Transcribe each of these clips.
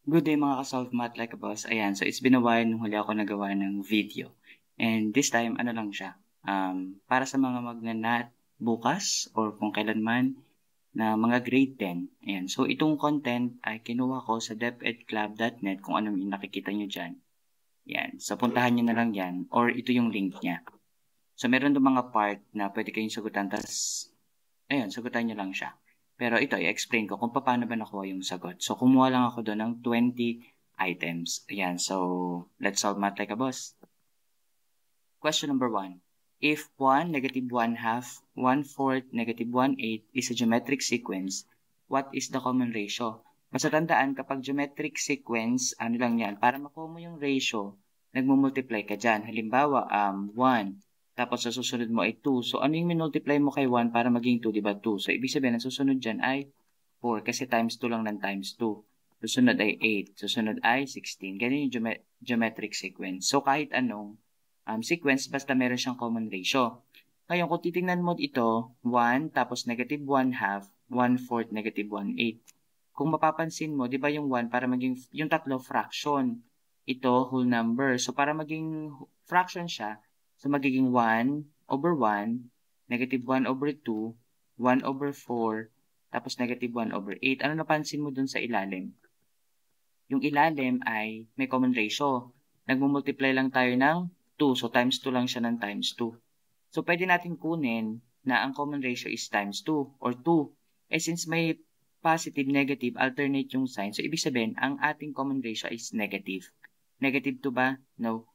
Good day mga ka-solve math like a boss. Ayan, so it's been a while nung huli ako nagawa ng video. And this time, ano lang siya, para sa mga magnanat bukas or kung kailanman na mga grade 10. Ayan, so itong content ay kinuha ko sa depedclub.net kung ano yung nakikita nyo dyan. Ayan, so puntahan nyo na lang yan or ito yung link niya. So meron doon mga part na pwede kayong sagutan, tas ayun, sagutan nyo lang siya. Pero ito, i-explain ko kung paano ba nakuha yung sagot. So, kumuha lang ako doon ng 20 items. Ayan, so, let's solve math like a boss. Question number 1. If 1, negative 1 half, 1/4, negative 1/8 is a geometric sequence, what is the common ratio? Basta tandaan, kapag geometric sequence, ano lang yan, para makuha mo yung ratio, nagmumultiply ka dyan. Halimbawa, 1, tapos sa susunod mo ay 2. So, ano yung minultiply mo kay 1 para maging 2, diba? 2. So, ibig sabihin, ang susunod dyan ay 4 kasi times 2 lang ng times 2. Susunod ay 8. Susunod ay 16. Ganyan yung geometric sequence. So, kahit anong sequence, basta meron siyang common ratio. Ngayon, kung titingnan mo ito, 1, tapos negative 1 half, 1/4, negative 1/8. Kung mapapansin mo, di ba yung 1, para maging, yung tatlo, fraction. Ito, whole number. So, para maging fraction siya, so, magiging 1/1, negative 1/2, 1/4, tapos negative 1/8. Ano napansin mo dun sa ilalim? Yung ilalim ay may common ratio. Nagmumultiply lang tayo ng 2. So, times 2 lang siya ng times 2. So, pwede natin kunin na ang common ratio is times 2 or 2. Eh, since may positive, negative, alternate yung sign. So, ibig sabihin, ang ating common ratio is negative. Negative 2 ba? No.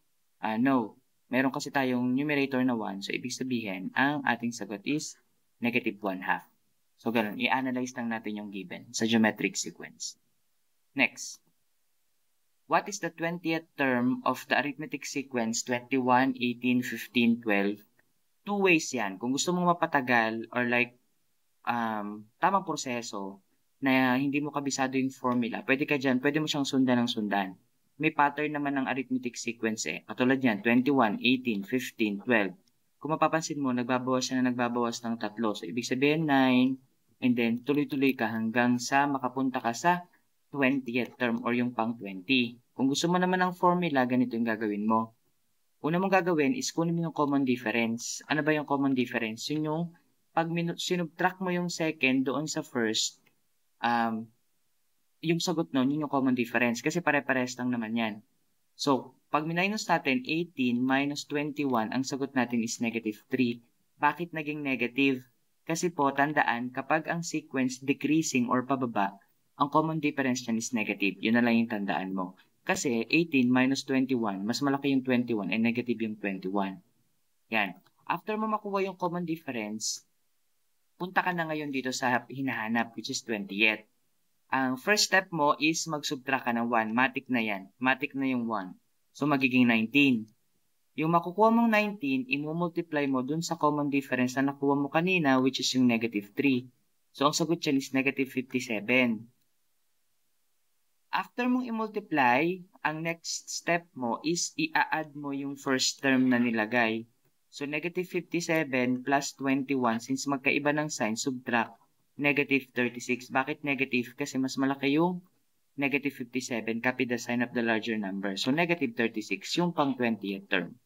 No. Meron kasi tayong numerator na 1. So, ibig sabihin, ang ating sagot is negative 1/2. So, ganun. I-analyze lang natin yung given sa geometric sequence. Next. What is the 20th term of the arithmetic sequence 21, 18, 15, 12? Two ways yan. Kung gusto mong mapatagal or like tamang proseso na hindi mo kabisado yung formula, pwede ka dyan, pwede mo siyang sundan ng sundan. May pattern naman ng arithmetic sequence eh. Katulad yan, 21, 18, 15, 12. Kung mapapansin mo, nagbabawas siya na nagbabawas ng 3. So, ibig sabihin 9, and then tuloy-tuloy ka hanggang sa makapunta ka sa 20th term or yung pang 20. Kung gusto mo naman ng formula, ganito yung gagawin mo. Una mong gagawin is kunin mo yung common difference. Ano ba yung common difference? Yun yung pag sinubtract mo yung second doon sa first, yung sagot nun, yun yung common difference. Kasi pare-pares lang naman yan. So, pag minus natin 18 minus 21, ang sagot natin is negative 3. Bakit naging negative? Kasi po, tandaan, kapag ang sequence decreasing or pababa, ang common difference niyan is negative. Yun na lang yung tandaan mo. Kasi 18 minus 21, mas malaki yung 21 and negative yung 21. Yan. After mo makuha yung common difference, punta ka na ngayon dito sa hinahanap, which is 20th. Ang first step mo is mag-subtract ka ng 1. Matik na yan. Matik na yung 1. So, magiging 19. Yung makukuha mong 19, imumultiply mo dun sa common difference na nakuha mo kanina, which is yung negative 3. So, ang sagot dyan is negative 57. After mong i-multiply, ang next step mo is i-add mo yung first term na nilagay. So, negative 57 plus 21, since magkaiba ng sign, subtract negative 36. Bakit negative? Kasi mas malaki yung negative 57, copy the sign of the larger number. So, negative 36, yung pang 20th term.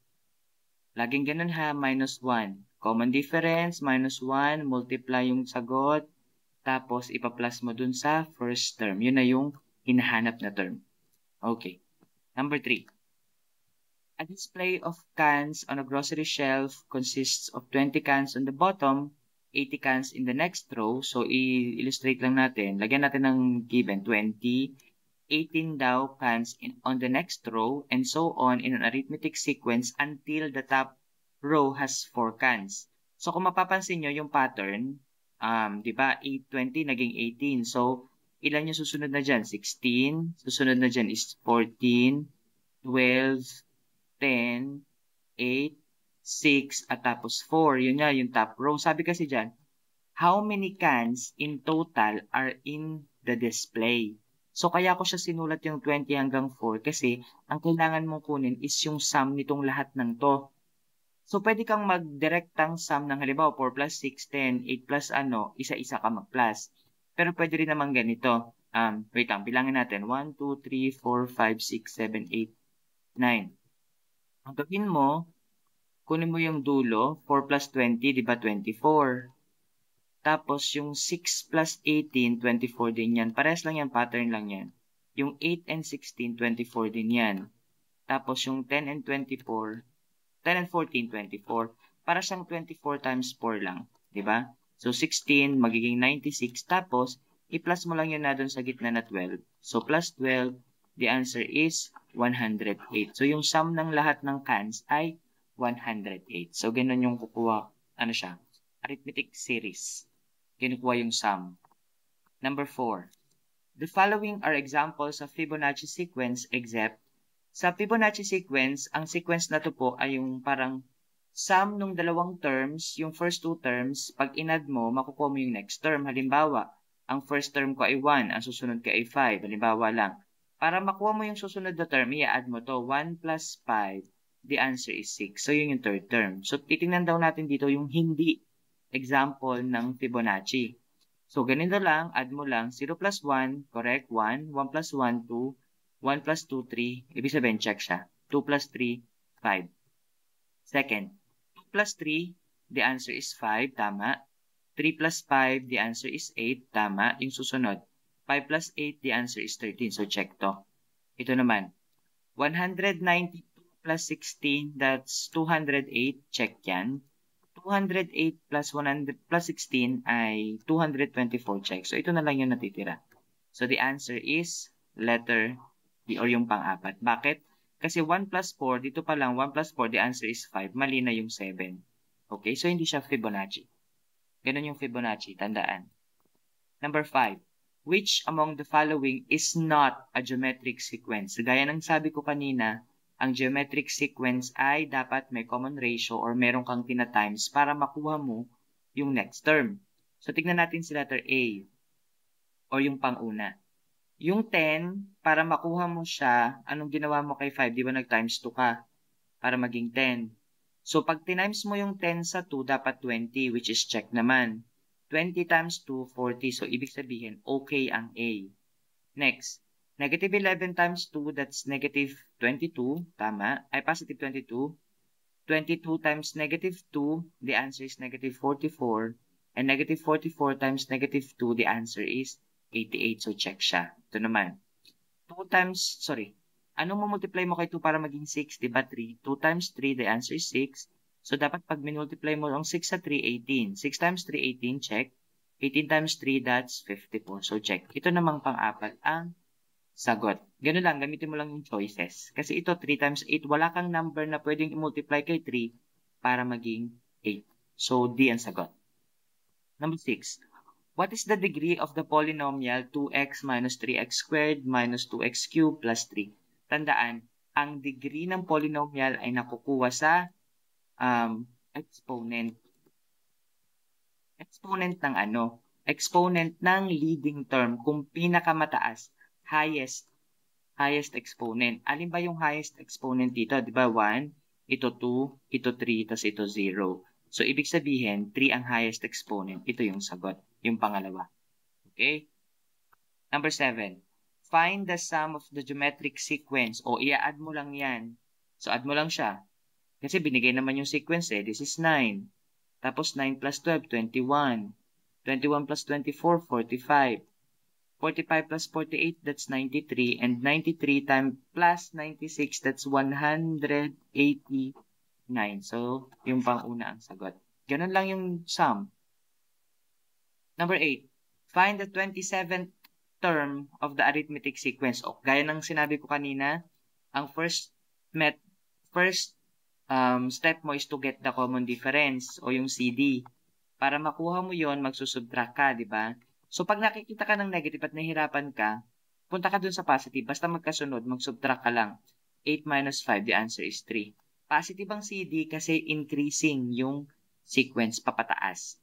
Laging ganun ha, minus 1. Common difference, minus 1, multiply yung sagot, tapos ipa-plus mo dun sa first term. Yun na yung hinahanap na term. Okay. Number 3. A display of cans on a grocery shelf consists of 20 cans on the bottom, 80 cans in the next row. So, i-illustrate lang natin. Lagyan natin ng given 20, 18 daw cans on the next row, and so on in an arithmetic sequence until the top row has 4 cans. So, kung mapapansin nyo yung pattern, di ba, 20 naging 18. So, ilan yung susunod na dyan? 16. Susunod na dyan is 14, 12, 10, 8, 6, at tapos 4. Yun nga, yung top row. Sabi kasi dyan, how many cans in total are in the display? So, kaya ko siya sinulat yung 20 hanggang 4 kasi ang kailangan mong kunin is yung sum nitong lahat ng to. So, pwede kang mag-directang sum ng halimbawa 4 plus 6, 10, 8 plus isa-isa ka mag-plus. Pero pwede rin naman ganito. Wait lang, bilangin natin. 1, 2, 3, 4, 5, 6, 7, 8, 9. Ang gawin mo, kunin mo yung dulo, 4 plus 20, di ba 24? Tapos yung 6 plus 18, 24 din yan. Parehas lang yan, pattern lang yan. Yung 8 and 16, 24 din yan. Tapos yung 10 and 24, 10 and 14, 24. Para siyang 24 times 4 lang. Diba? So, 16, magiging 96. Tapos, i-plus mo lang yun na dun sa gitna na 12. So, plus 12, the answer is 108. So, yung sum ng lahat ng cans ay 108. So, ganun yung kukuha, ano siya, arithmetic series. Kinukuha yung sum. Number 4. The following are examples of Fibonacci sequence except sa Fibonacci sequence, ang sequence na to po ay yung parang sum ng dalawang terms, yung first two terms, pag in-add mo, makukuha mo yung next term. Halimbawa, ang first term ko ay 1, ang susunod ko ay 5. Halimbawa lang. Para makuha mo yung susunod na term, i-add mo to. 1 plus 5, the answer is 6. So, yun yung third term. So, titingnan daw natin dito yung hindi example ng Fibonacci. So, ganito lang, add mo lang, 0 plus 1, correct, 1, 1 plus 1, 2, 1 plus 2, 3. Ibig sabihin, check siya. 2 plus 3, 5. Second, 2 plus 3, the answer is 5. Tama. 3 plus 5, the answer is 8. Tama. Yung susunod. 5 plus 8, the answer is 13. So, check to. Ito naman. 192 plus 16, that's 208. Check yan. 208 plus 100 plus 16 ay 224. Check. So, ito na lang yung natitira. So, the answer is letter or yung pang-apat. Bakit? Kasi 1 plus 4, dito pa lang, 1 plus 4, the answer is 5. Mali na yung 7. Okay? So, hindi siya Fibonacci. Ganun yung Fibonacci. Tandaan. Number 5. Which among the following is not a geometric sequence? Gaya ng sabi ko kanina, ang geometric sequence ay dapat may common ratio or meron kang tina-times para makuha mo yung next term. So, tignan natin si letter A or yung pang-una. Yung 10, para makuha mo siya, anong ginawa mo kay 5? Di ba nag-times 2 ka? Para maging 10. So, pag tinimes mo yung 10 sa 2, dapat 20, which is check naman. 20 times 2, 40. So, ibig sabihin, okay ang A. Next, negative 11 times 2, that's negative 22. Tama. Ay, positive 22. 22 times negative 2, the answer is negative 44. And negative 44 times negative 2, the answer is 88. So, check siya. Ito naman. 2 times, anong multiply mo kay 2 para maging 6? Diba 3? 2 times 3, the answer is 6. So, dapat pag minultiply mo ang 6 sa 3, 18. 6 times 3, 18, check. 18 times 3, that's 54. So, check. Ito namang pang-apat ang sagot. Ganun lang, gamitin mo lang yung choices. Kasi ito, 3 times 8, wala kang number na pwedeng i-multiply kay 3 para maging 8. So, D ang sagot. Number 6. What is the degree of the polynomial 2x minus 3x squared minus 2x cubed plus 3? Tandaan, ang degree ng polynomial ay nakukuha sa exponent. Exponent ng ano? Exponent ng leading term. Kung pinakamataas, highest exponent. Alin ba yung highest exponent dito? Di ba 1, ito 2, ito 3, tas ito 0. So, ibig sabihin, 3 ang highest exponent. Ito yung sagot. Yung pangalawa. Okay? Number 7. Find the sum of the geometric sequence. O, i-add mo lang yan. So, add mo lang siya. Kasi binigay naman yung sequence eh. This is 9. Tapos 9 plus 12, 21. 21 plus 24, 45. 45 plus 48, that's 93. And 93 times plus 96, that's 189. So, yung pang-una ang sagot. Ganun lang yung sum. Number 8. Find the 27th term of the arithmetic sequence. O, gaya ng sinabi ko kanina, ang first step mo is to get the common difference o yung CD. Para makuha mo yon, magsusubtract ka, di ba? So, pag nakikita ka ng negative at nahihirapan ka, punta ka dun sa positive. Basta magkasunod, magsubtract ka lang. 8 minus 5, the answer is 3. Positive ang CD kasi increasing yung sequence papataas.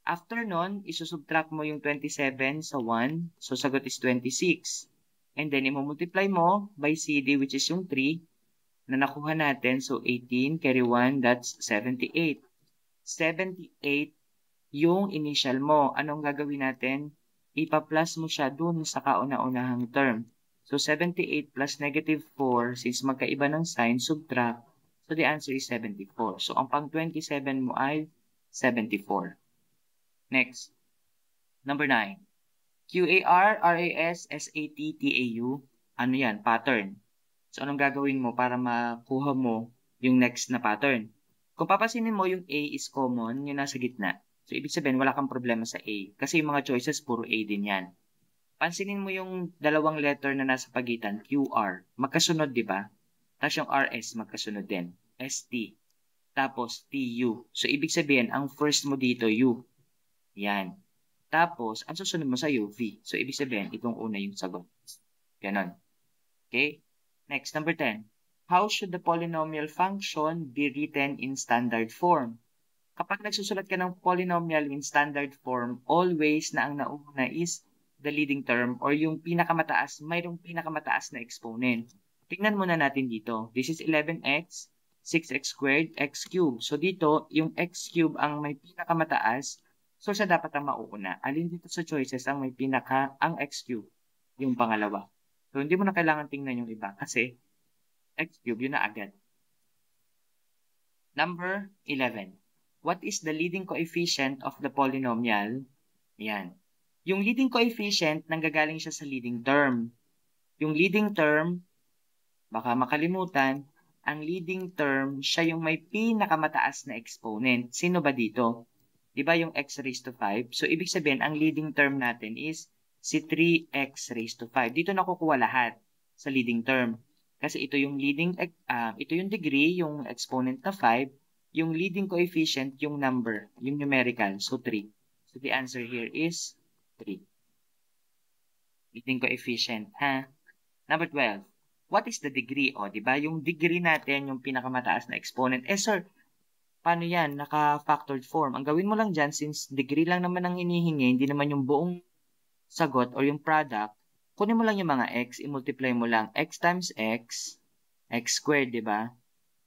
After nun, isusubtract mo yung 27 sa 1. So, sagot is 26. And then, imumultiply mo by CD, which is yung 3 na nakuha natin. So, 18 carry 1, that's 78. 78 yung initial mo. Anong gagawin natin? ipa-plus mo siya dun sa kauna-unahang term. So, 78 plus negative 4, since magkaiba ng sign, subtract. So, the answer is 74. So, ang pang 27 mo ay 74. Next. Number 9. QAR, RAS, SAT, TAU. Ano yan? Pattern. So, anong gagawin mo para makuha mo yung next na pattern? Kung papasinin mo, yung A is common, yung nasa gitna. So, ibig sabihin, wala kang problema sa A. Kasi yung mga choices, puro A din yan. Pansinin mo yung dalawang letter na nasa pagitan, QR. Magkasunod, di ba? Tapos yung RS, magkasunod din. ST. Tapos TU. So, ibig sabihin, ang first mo dito, U. Yan. Tapos, ang susunod mo sa V. So, ibig sabihin, itong una yung sagot. Ganon. Okay? Next, number 10. How should the polynomial function be written in standard form? Kapag nagsusulat ka ng polynomial in standard form, always na ang nauna is the leading term or yung pinakamataas, mayroong pinakamataas na exponent. Tingnan muna natin dito. This is 11x, 6x squared, x cubed. So dito, yung x cubed ang may pinakamataas, so siya dapat ang mauuna. Alin dito sa choices ang may ang x cubed, yung pangalawa. So hindi mo na kailangan tingnan yung iba kasi x cubed yun na agad. Number 11. What is the leading coefficient of the polynomial? Yan. Yung leading coefficient, nanggagaling siya sa leading term. Yung leading term, baka makalimutan, ang leading term, siya yung may pinakamataas na exponent. Sino ba dito? Diba yung x raised to 5? So, ibig sabihin, ang leading term natin is si 3x raised to 5. Dito nakukuha lahat sa leading term. Kasi ito yung ito yung degree, yung exponent na 5, yung leading coefficient, yung number, yung numerical, so 3. So, the answer here is 3. Leading coefficient, ha? Number 12. What is the degree? O, diba? Yung degree natin, yung pinakamataas na exponent. Sir, paano yan? Naka-factored form. Ang gawin mo lang dyan, since degree lang naman ang hinihingi, hindi naman yung buong sagot or yung product, kunin mo lang yung mga x, i-multiply mo lang. X times x, x squared, diba?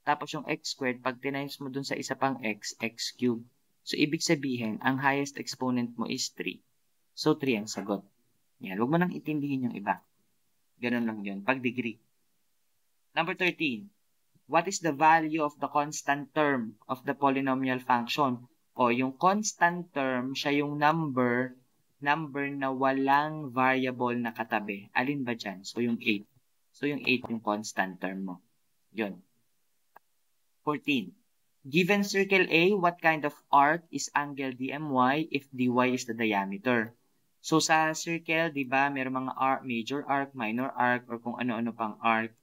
Tapos yung x squared, pag tinimes mo dun sa isa pang x, x cubed. So, ibig sabihin, ang highest exponent mo is 3. So, 3 ang sagot. Yan, huwag mo nang itindihin yung iba. Ganun lang yun, pag degree. Number 13. What is the value of the constant term of the polynomial function? O, yung constant term, siya yung number na walang variable na katabi. Alin ba dyan? So, yung 8. So, yung 8 yung constant term mo. Yun. 14. Given circle A, what kind of arc is angle DMY if DY is the diameter? So, sa circle, di ba, mayroong mga arc, major arc, minor arc, or kung ano-ano pang arc.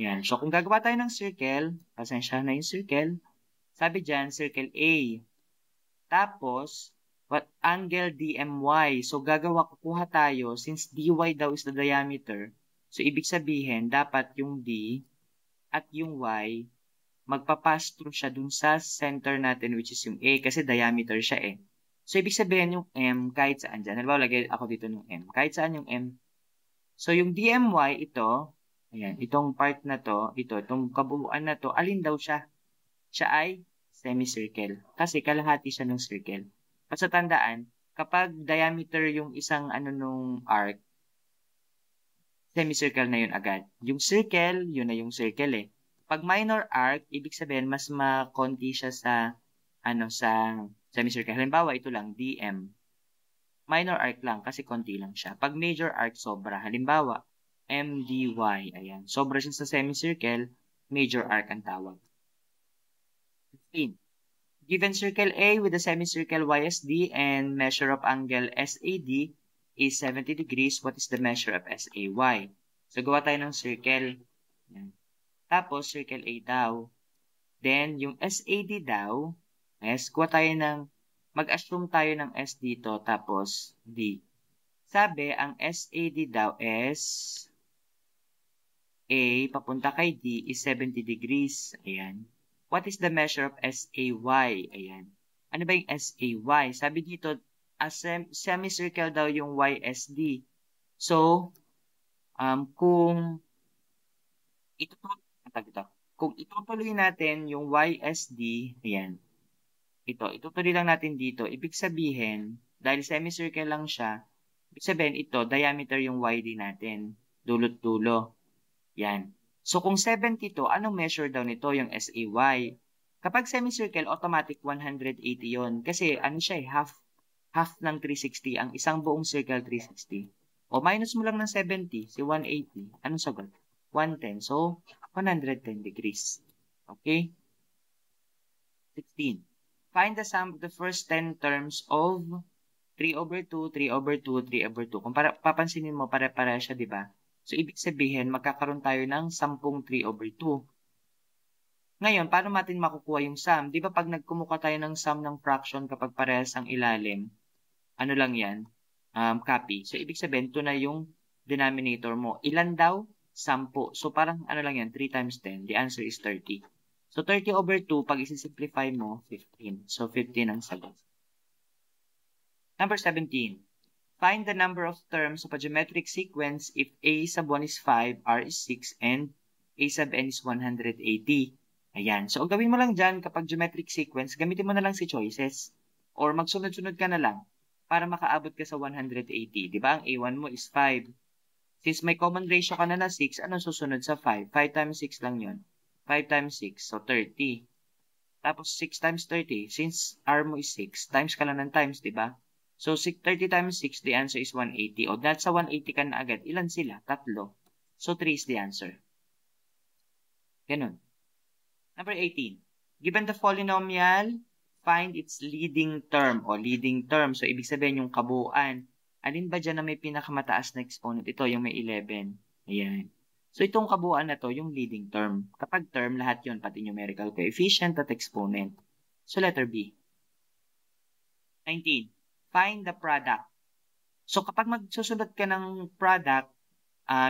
Yan. So, kung gagawa tayo ng circle, pasensya na yung circle, sabi dyan, circle A. Tapos, what angle DMY. So, kukuha tayo, since DY daw is the diameter, so, ibig sabihin, dapat yung D at yung Y, magpapass through siya dun sa center natin, which is yung A, kasi diameter siya eh. So, ibig sabihin yung M, kahit saan dyan. Halimbawa, lagay ako dito ng M. Kahit saan yung M. So, yung DMY, ito, ayan, itong part na to, itong kabuuan na to, alin daw siya? Siya ay semicircle. Kasi kalahati siya ng circle. At sa tandaan, kapag diameter yung isang nung arc, semicircle na yun agad. Yung circle, yun na yung circle eh. Pag minor arc, ibig sabihin, mas makonti siya sa semicircle. Halimbawa, ito lang, DM. Minor arc lang kasi konti lang siya. Pag major arc, sobra. Halimbawa, MDY. Ayan. Sobra siya sa semicircle, major arc ang tawag. 15. Given circle A with a semicircle YSD and measure of angle SAD is 70 degrees, what is the measure of SAY? So, gawa tayo ng circle. Ayan. Tapos, circle A daw. Then, yung SAD daw, kuha tayo mag-assume tayo ng S dito, tapos D. Sabi, ang SAD daw is A, papunta kay D, is 70 degrees. Ayan. What is the measure of SAY? Ayan. Ano ba yung SAY? Sabi dito, semicircle daw yung YSD. So, kung itutuloy natin yung YSD, ayan, itutuloy lang natin dito, ibig sabihin, dahil semicircle lang siya, Ibig sabihin, ito, diameter yung YD natin. Dulot-dulo. Yan. So, kung 70 to, anong measure daw nito? Yung SAY. Kapag semicircle, automatic 180 yon. Kasi, ano siya half ng 360. Ang isang buong circle, 360. O, minus mo lang ng 70, si 180. Anong sagot? 110. So, 110 degrees. Okay? 16. Find the sum of the first 10 terms of 3/2, 3/2, 3/2. Kung papansinin mo, pare-pare siya, di ba? So, ibig sabihin, magkakaroon tayo ng 10 3/2. Ngayon, paano natin makukuha yung sum? Di ba pag nagkumuha tayo ng sum ng fraction kapag parehas ang ilalim, ano lang yan? Copy. So, ibig sabihin, ito na yung denominator mo. Ilan daw? 10. So, parang ano lang yan? 3 times 10. The answer is 30. So, 30/2, pag isi-simplify mo, 15. So, 15 ang sagot. Number 17. Find the number of terms of a geometric sequence if A sub 1 is 5, R is 6, and A sub n is 180. Ayan. So, ang gawin mo lang dyan kapag geometric sequence, gamitin mo na lang si choices. Or magsunod-sunod ka na lang para makaabot ka sa 180. Diba? Ang A1 mo is 5. Since may common ratio ka na 6, anong susunod sa 5? 5 times 6 lang yun. 5 times 6, so 30. Tapos 6 times 30, since R mo is 6, times ka lang ng times, diba? So, 30 times 6, the answer is 180. O, dahil sa 180 ka na agad, ilan sila? 3. So, 3 is the answer. Ganun. Number 18. Given the polynomial, find its leading term o leading term. So, ibig sabihin yung kabuuan. Alin ba dyan na may pinakamataas na exponent? Ito, yung may 11. Ayan. So, itong kabuuan na to, yung leading term. Kapag term, lahat yun, pati numerical coefficient at exponent. So, letter B. 19. Find the product. So, kapag magsusunod ka ng product,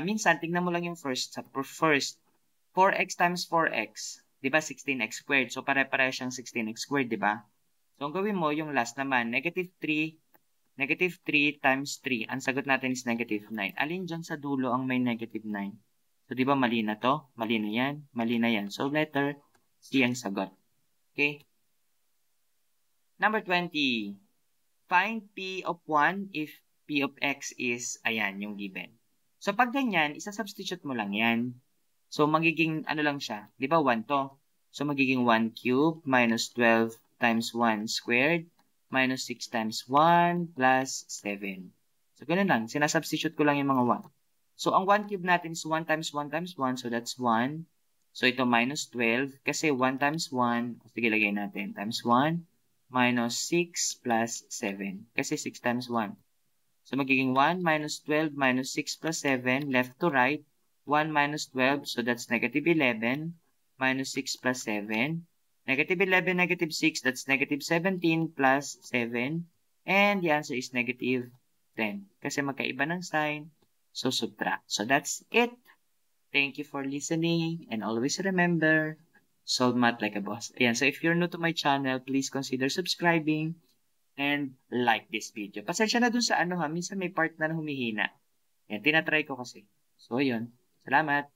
minsan, tignan mo lang yung first. 4x times 4x, di ba, 16x squared. So, pare-pare siyang 16x squared, di ba? So, ang gawin mo, yung last naman, negative 3 times 3. Ang sagot natin is negative 9. Alin dyan sa dulo ang may negative 9? So, di ba, mali na to? Mali na yan. Mali na yan. So, letter C ang sagot. Okay? Number 20. Find P of 1 if P of X is, ayan, yung given. So, pag ganyan, isa-substitute mo lang yan. So, magiging, ano lang siya, di ba 1 to? So, magiging 1 cubed minus 12 times 1 squared minus 6 times 1 plus 7. So, ganun lang. Sinasubstitute ko lang yung mga 1. So, ang 1 cubed natin is 1 times 1 times 1. So, that's 1. So, ito minus 12. Kasi 1 times 1, sige, lagay natin, times 1 minus 6 plus 7. Kasi 6 times 1. So, magiging 1 minus 12 minus 6 plus 7, left to right. 1 minus 12, so that's negative 11, minus 6 plus 7. Negative 11, negative 6, that's negative 17 plus 7. And the answer is negative 10. Kasi magkaiba ng sign, so subtract. So that's it. Thank you for listening, and always remember, solve math like a boss. Ayan, so if you're new to my channel, please consider subscribing and like this video. Pasensya na dun sa minsan may part na humihina. Yan, tinatry ko kasi. So, yun. Salamat!